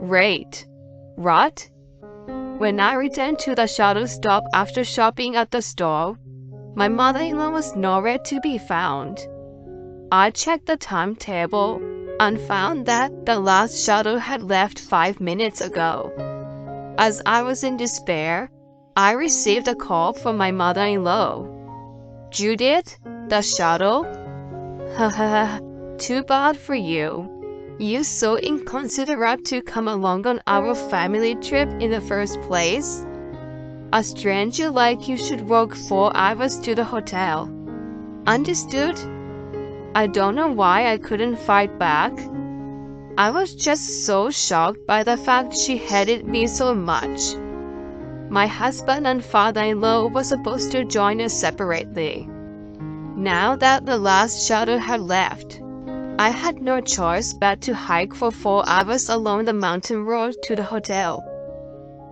Great. What? When I returned to the shuttle stop after shopping at the store, my mother-in-law was nowhere to be found. I checked the timetable and found that the last shuttle had left 5 minutes ago. As I was in despair, I received a call from my mother-in-law. Judith, the shuttle? Haha, too bad for you. You're so inconsiderate to come along on our family trip in the first place. A stranger like you should walk 4 hours to the hotel. Understood? I don't know why I couldn't fight back. I was just so shocked by the fact she hated me so much. My husband and father-in-law were supposed to join us separately. Now that the last shuttle had left, I had no choice but to hike for 4 hours along the mountain road to the hotel.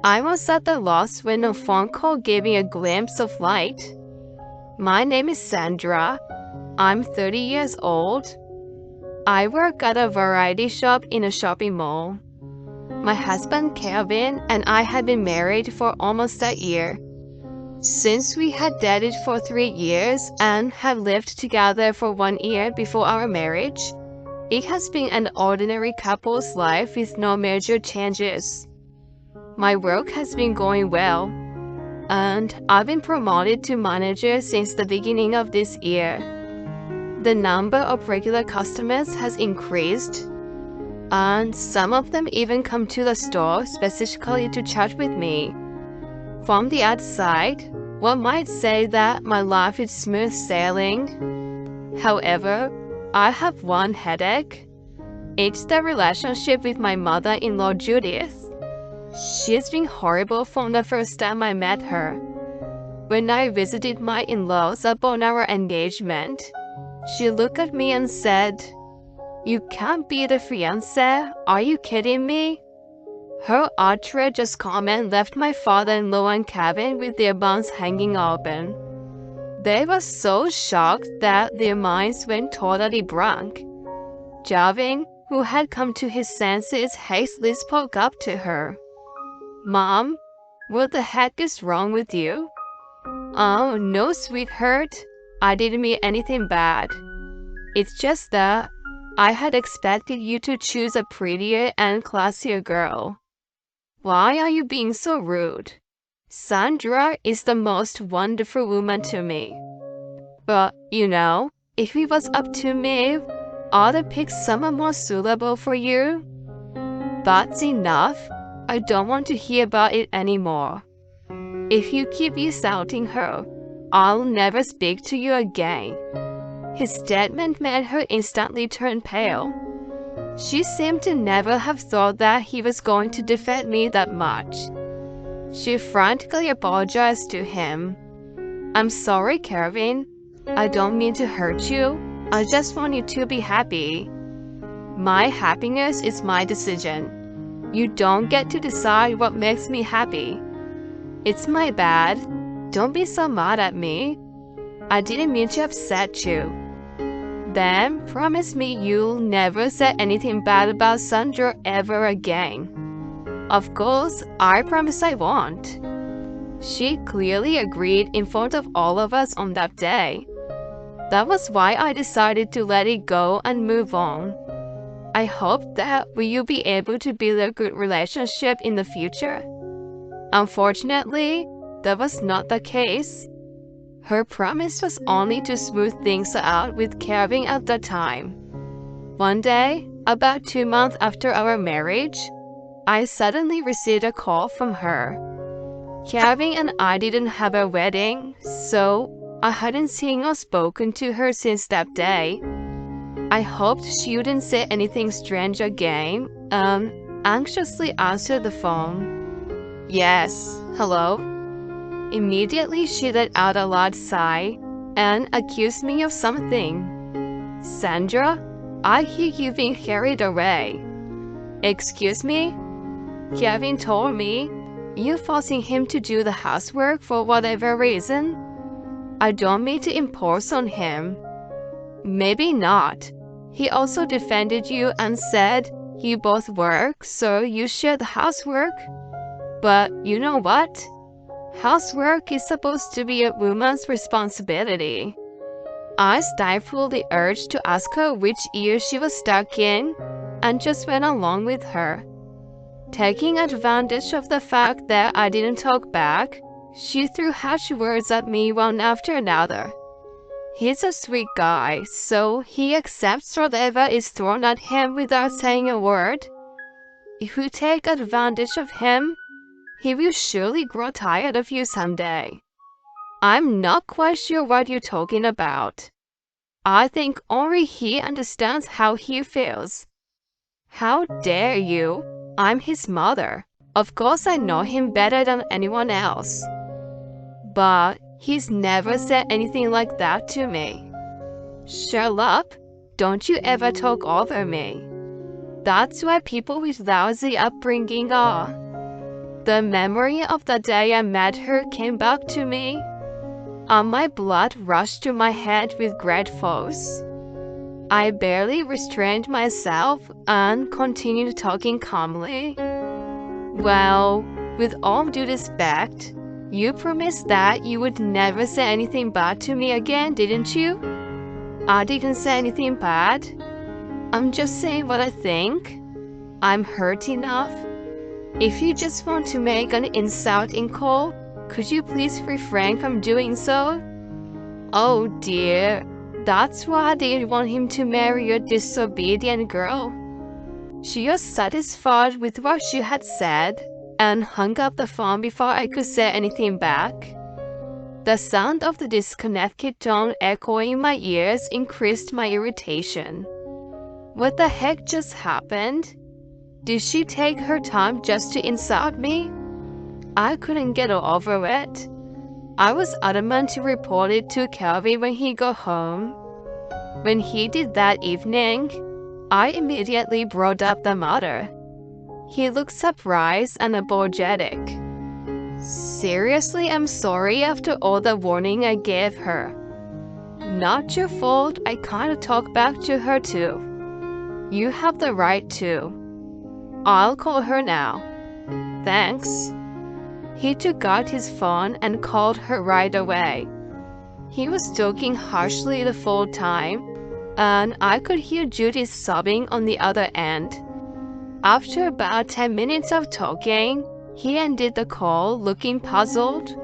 I was at a loss when a phone call gave me a glimpse of light. My name is Sandra. I'm 30 years old. I work at a variety shop in a shopping mall. My husband Kevin and I had been married for almost a year. Since we had dated for 3 years and had lived together for 1 year before our marriage, it has been an ordinary couple's life with no major changes. My work has been going well, and I've been promoted to manager since the beginning of this year. The number of regular customers has increased, and some of them even come to the store specifically to chat with me. From the outside, one might say that my life is smooth sailing. However, I have one headache. It's the relationship with my mother-in-law Judith. She's been horrible from the first time I met her. When I visited my in-laws upon our engagement, she looked at me and said, "You can't be the fiancé, are you kidding me?" Her outrageous comment left my father-in-law and Kevin with their mouths hanging open. They were so shocked that their minds went totally blank. Javin, who had come to his senses, hastily spoke up to her. "Mom, what the heck is wrong with you?" "Oh, no, sweetheart. I didn't mean anything bad. It's just that I had expected you to choose a prettier and classier girl." "Why are you being so rude? Sandra is the most wonderful woman to me. But, if it was up to me, I'd have picked someone more suitable for you." "That's enough. I don't want to hear about it anymore. If you keep insulting her, I'll never speak to you again." His statement made her instantly turn pale. She seemed to never have thought that he was going to defend me that much. She frantically apologized to him. "I'm sorry, Kevin. I don't mean to hurt you. I just want you to be happy. My happiness is my decision. You don't get to decide what makes me happy. It's my bad. Don't be so mad at me. I didn't mean to upset you." "Then promise me you'll never say anything bad about Sandra ever again." "Of course, I promise I won't." She clearly agreed in front of all of us on that day. That was why I decided to let it go and move on. I hoped that we'll be able to build a good relationship in the future. Unfortunately, that was not the case. Her promise was only to smooth things out with Kevin at the time. One day, about 2 months after our marriage, I suddenly received a call from her. Kevin and I didn't have a wedding, so I hadn't seen or spoken to her since that day. I hoped she wouldn't say anything strange again, anxiously answered the phone. "Yes, hello?" Immediately she let out a loud sigh and accused me of something. "Sandra, I hear you've been carried away." "Excuse me?" Kevin told me, "You're forcing him to do the housework for whatever reason?" "I don't mean to impose on him." "Maybe not. He also defended you and said You both work, so you share the housework. But you know what? Housework is supposed to be a woman's responsibility. I stifled the urge to ask her which year she was stuck in, and just went along with her. Taking advantage of the fact that I didn't talk back, she threw harsh words at me one after another. He's a sweet guy, so he accepts whatever is thrown at him without saying a word. If you take advantage of him, he will surely grow tired of you someday. I'm not quite sure what you're talking about. I think only he understands how he feels. How dare you? I'm his mother. Of course I know him better than anyone else. But he's never said anything like that to me. Shut up. Don't you ever talk over me. That's why people with lousy upbringing are. The memory of the day I met her came back to me. My blood rushed to my head with great force. I barely restrained myself and continued talking calmly. Well, with all due respect, you promised that you would never say anything bad to me again, didn't you? I didn't say anything bad. I'm just saying what I think. I'm hurt enough. If you just want to make an insulting call, could you please refrain from doing so? Oh dear, that's why I didn't want him to marry a disobedient girl. She was satisfied with what she had said and hung up the phone before I could say anything back. The sound of the disconnected tone echoing in my ears increased my irritation. What the heck just happened? Did she take her time just to insult me? I couldn't get over it. I was adamant to report it to Calvin when he got home. When he did that evening, I immediately brought up the matter. He looked surprised and apologetic. Seriously, I'm sorry after all the warning I gave her. Not your fault, I kinda talked back to her too. You have the right to. I'll call her now. Thanks. He took out his phone and called her right away. He was talking harshly the full time, and I could hear Judy sobbing on the other end. After about 10 minutes of talking, he ended the call looking puzzled.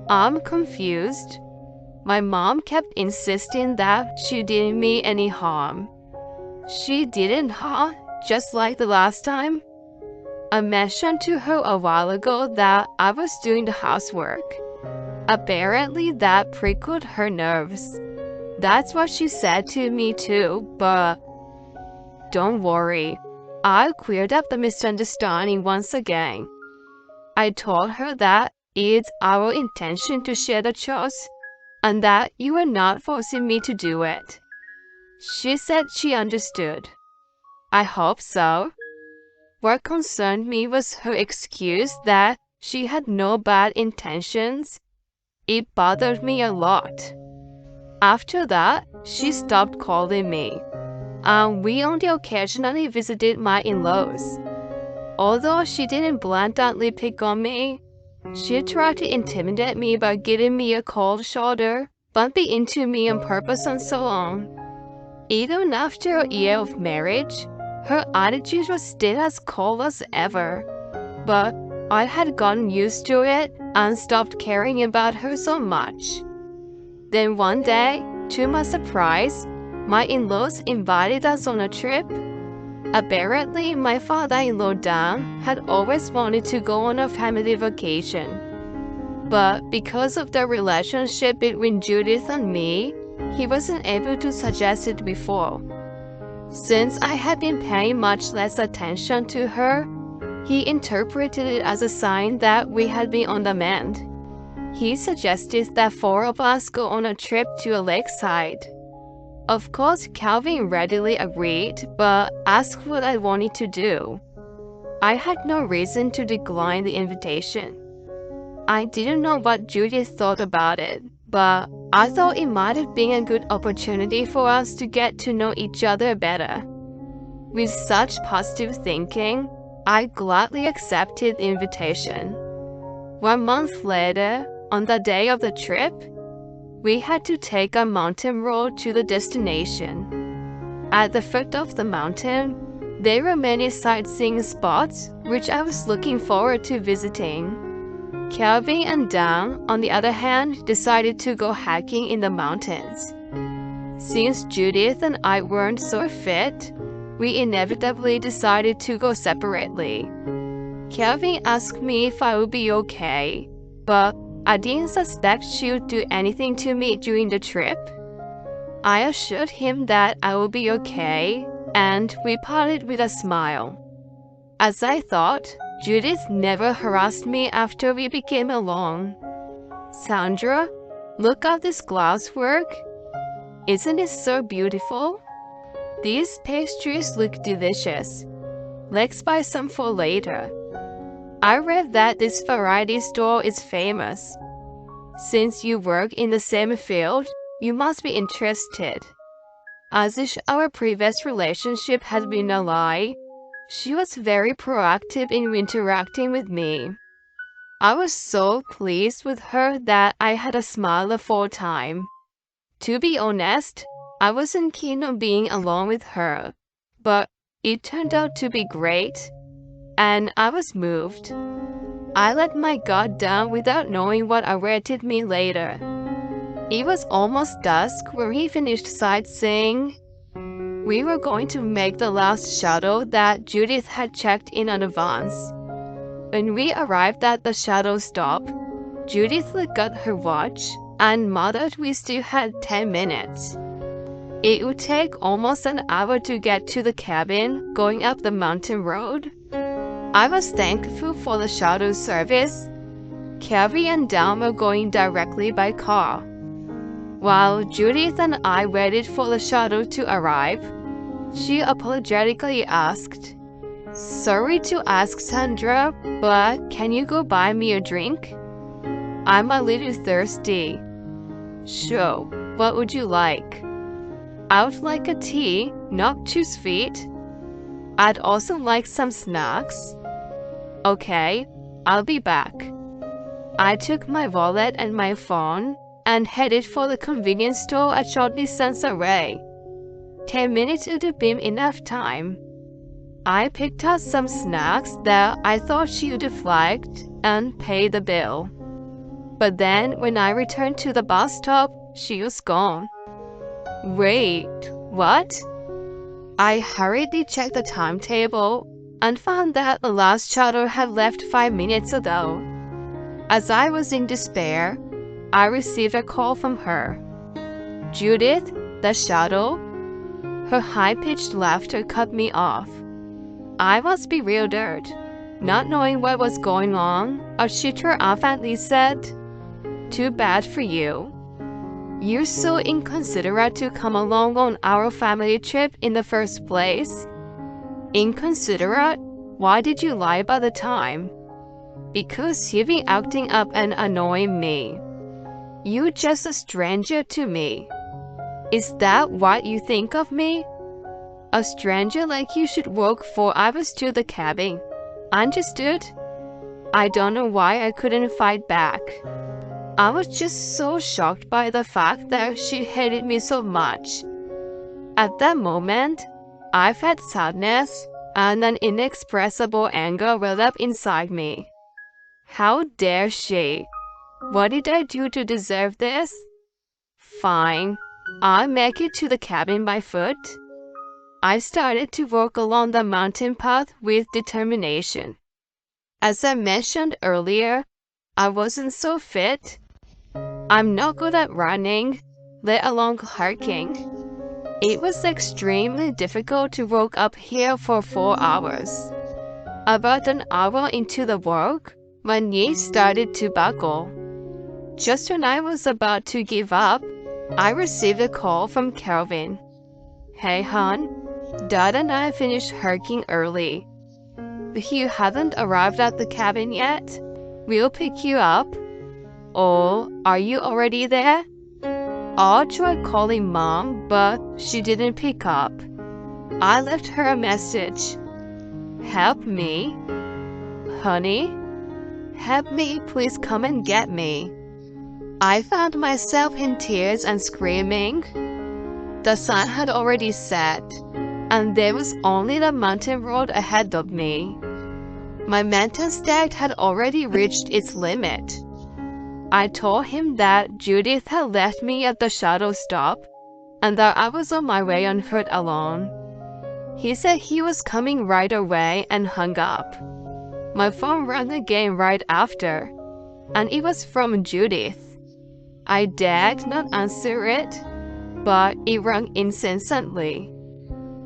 I'm confused. My mom kept insisting that she didn't mean any harm. She didn't, huh? Just like the last time? I mentioned to her a while ago that I was doing the housework. Apparently that prickled her nerves. That's what she said to me too, but don't worry. I cleared up the misunderstanding once again. I told her that it's our intention to share the chores, and that you were not forcing me to do it. She said she understood. I hope so. What concerned me was her excuse that she had no bad intentions. It bothered me a lot. After that, she stopped calling me, and we only occasionally visited my in-laws. Although she didn't blatantly pick on me, she tried to intimidate me by giving me a cold shoulder, bumping into me on purpose and so on. Even after a year of marriage, her attitude was still as cold as ever, but I had gotten used to it and stopped caring about her so much. Then one day, to my surprise, my in-laws invited us on a trip. Apparently, my father-in-law Dan had always wanted to go on a family vacation. But because of the relationship between Judith and me, he wasn't able to suggest it before. Since I had been paying much less attention to her, he interpreted it as a sign that we had been on the mend. He suggested that 4 of us go on a trip to a lakeside. Of course, Calvin readily agreed, but asked what I wanted to do. I had no reason to decline the invitation. I didn't know what Judith thought about it, but I thought it might have been a good opportunity for us to get to know each other better. With such positive thinking, I gladly accepted the invitation. 1 month later, on the day of the trip, we had to take a mountain road to the destination. At the foot of the mountain, there were many sightseeing spots which I was looking forward to visiting. Kelvin and Dan, on the other hand, decided to go hiking in the mountains. Since Judith and I weren't so fit, we inevitably decided to go separately. Kelvin asked me if I would be okay, but I didn't suspect she would do anything to me during the trip. I assured him that I would be okay, and we parted with a smile. As I thought, Judith never harassed me after we became alone. Sandra, look at this glasswork. Isn't it so beautiful? These pastries look delicious. Let's buy some for later. I read that this variety store is famous. Since you work in the same field, you must be interested. As if our previous relationship had been a lie, she was very proactive in interacting with me. I was so pleased with her that I had a smile the whole time. To be honest, I wasn't keen on being alone with her, but it turned out to be great, and I was moved. I let my guard down without knowing what awaited me later. It was almost dusk when we finished sightseeing. We were going to make the last shuttle that Judith had checked in advance. When we arrived at the shuttle stop, Judith looked at her watch and muttered we still had 10 minutes. It would take almost an hour to get to the cabin going up the mountain road. I was thankful for the shuttle service. Kelvin and Dan were going directly by car. While Judith and I waited for the shuttle to arrive, she apologetically asked, "Sorry to ask, Sandra, but can you go buy me a drink? I'm a little thirsty." "Sure, what would you like?" "I would like a tea, not too sweet. I'd also like some snacks." "Okay, I'll be back." I took my wallet and my phone and headed for the convenience store a short distance away. 10 minutes would have been enough time. I picked out some snacks that I thought she would have liked and paid the bill. But then when I returned to the bus stop, she was gone. Wait, what? I hurriedly checked the timetable and found that the last shuttle had left 5 minutes ago. As I was in despair, I received a call from her. "Judith, the shuttle?" Her high-pitched laughter cut me off. I was bewildered. Not knowing what was going on, I shook her off and said, "Too bad for you. You're so inconsiderate to come along on our family trip in the first place." "Inconsiderate? Why did you lie about the time?" "Because you've been acting up and annoying me. You're just a stranger to me. Is that what you think of me? A stranger like you should walk 4 hours to the cabin. Understood?" I don't know why I couldn't fight back. I was just so shocked by the fact that she hated me so much. At that moment, I felt sadness and an inexpressible anger well up inside me. How dare she? What did I do to deserve this? Fine, I'll make it to the cabin by foot. I started to walk along the mountain path with determination. As I mentioned earlier, I wasn't so fit. I'm not good at running, let alone hiking. It was extremely difficult to walk up here for 4 hours. About an hour into the walk, my knees started to buckle. Just when I was about to give up, I received a call from Kelvin. "Hey hon, Dad and I finished hiking early. You haven't arrived at the cabin yet. We'll pick you up." "Oh, are you already there?" I tried calling Mom, but she didn't pick up. I left her a message. Help me? Honey? Help me, please come and get me. I found myself in tears and screaming. The sun had already set, and there was only the mountain road ahead of me. My mental state had already reached its limit. I told him that Judith had left me at the shuttle stop, and that I was on my way on foot alone. He said he was coming right away and hung up. My phone rang again right after, and it was from Judith. I dared not answer it, but it rang incessantly.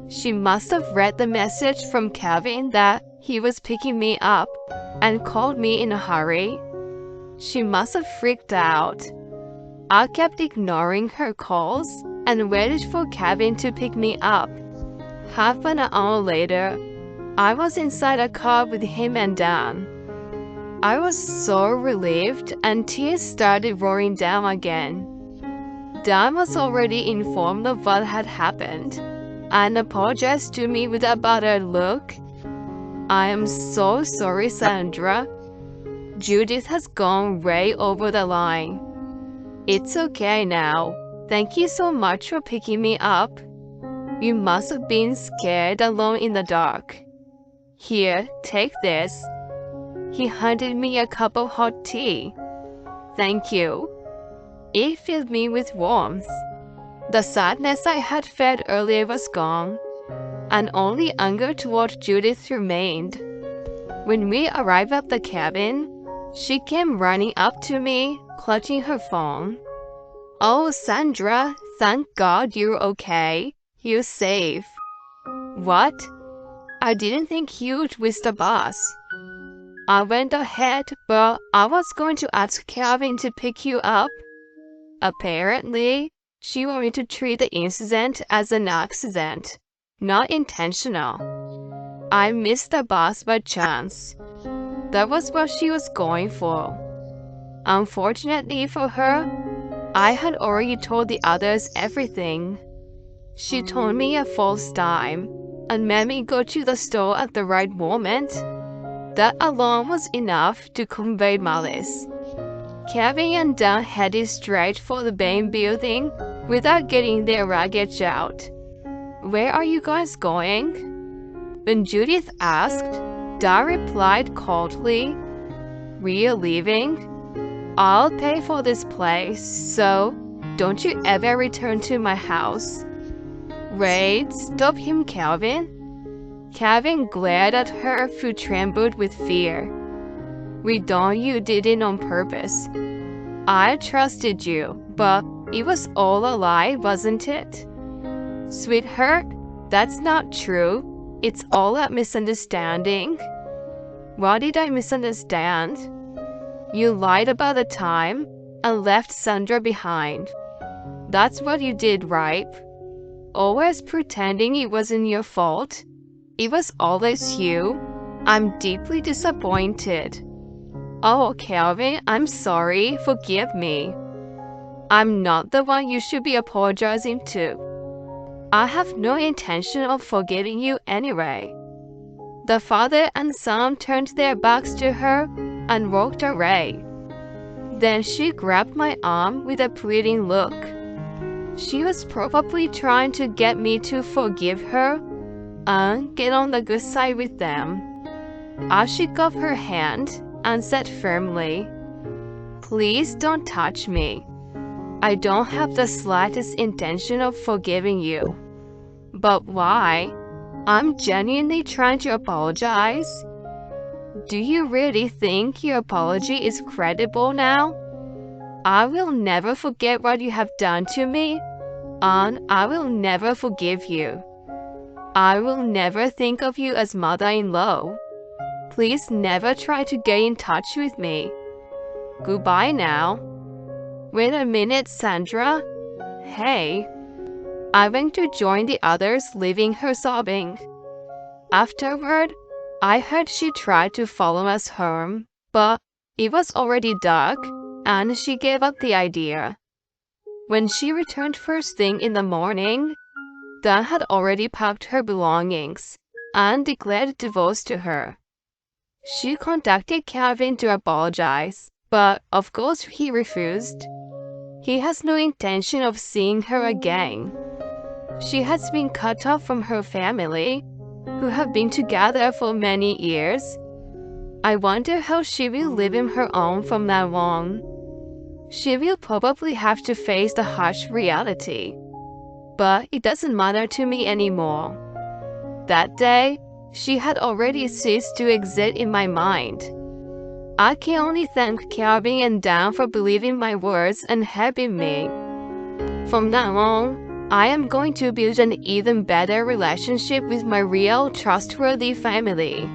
She must have read the message from Kevin that he was picking me up and called me in a hurry. She must have freaked out. I kept ignoring her calls and waited for Kevin to pick me up. Half an hour later, I was inside a car with him and Dan. I was so relieved and tears started rolling down again. Dan was already informed of what had happened and apologized to me with a battered look. I am so sorry, Sandra. Judith has gone way over the line. It's okay now. Thank you so much for picking me up. You must have been scared alone in the dark. Here, take this. He handed me a cup of hot tea. Thank you. It filled me with warmth. The sadness I had felt earlier was gone, and only anger toward Judith remained. When we arrived at the cabin, she came running up to me, clutching her phone. Oh, Sandra, thank God you're okay. You're safe. What? I didn't think you'd miss the bus. I went ahead, but I was going to ask Kevin to pick you up. Apparently, she wanted to treat the incident as an accident, not intentional. I missed the bus by chance. That was what she was going for. Unfortunately for her, I had already told the others everything. She told me a false time and made me go to the store at the right moment. That alone was enough to convey malice. Kevin and Dan headed straight for the main building without getting their luggage out. Where are you guys going? When Judith asked, Dan replied coldly, We're leaving. I'll pay for this place, so don't you ever return to my house. Wait, stop him, Kevin. Kevin glared at her, who trembled with fear. We know you did it on purpose. I trusted you, but it was all a lie, wasn't it? Sweetheart, that's not true. It's all a misunderstanding. What did I misunderstand? You lied about the time and left Sandra behind. That's what you did, right? Always pretending it wasn't your fault. It was always you. I'm deeply disappointed. Oh, Kelvin, I'm sorry. Forgive me. I'm not the one you should be apologizing to. I have no intention of forgiving you anyway. The father and son turned their backs to her and walked away. Then she grabbed my arm with a pleading look. She was probably trying to get me to forgive her and get on the good side with them. I shook off her hand and said firmly, Please don't touch me. I don't have the slightest intention of forgiving you. But why? I'm genuinely trying to apologize. Do you really think your apology is credible now? I will never forget what you have done to me, and I will never forgive you. I will never think of you as mother-in-law. Please never try to get in touch with me. Goodbye now. Wait a minute, Sandra. Hey. I went to join the others, leaving her sobbing. Afterward, I heard she tried to follow us home, but it was already dark, and she gave up the idea. When she returned first thing in the morning, Dan had already packed her belongings and declared divorce to her. She contacted Calvin to apologize, but of course he refused. He has no intention of seeing her again. She has been cut off from her family, who have been together for many years. I wonder how she will live in her own from now on. She will probably have to face the harsh reality. But it doesn't matter to me anymore. That day, she had already ceased to exist in my mind. I can only thank Calvin and Dan for believing my words and helping me. From now on, I am going to build an even better relationship with my real, trustworthy family.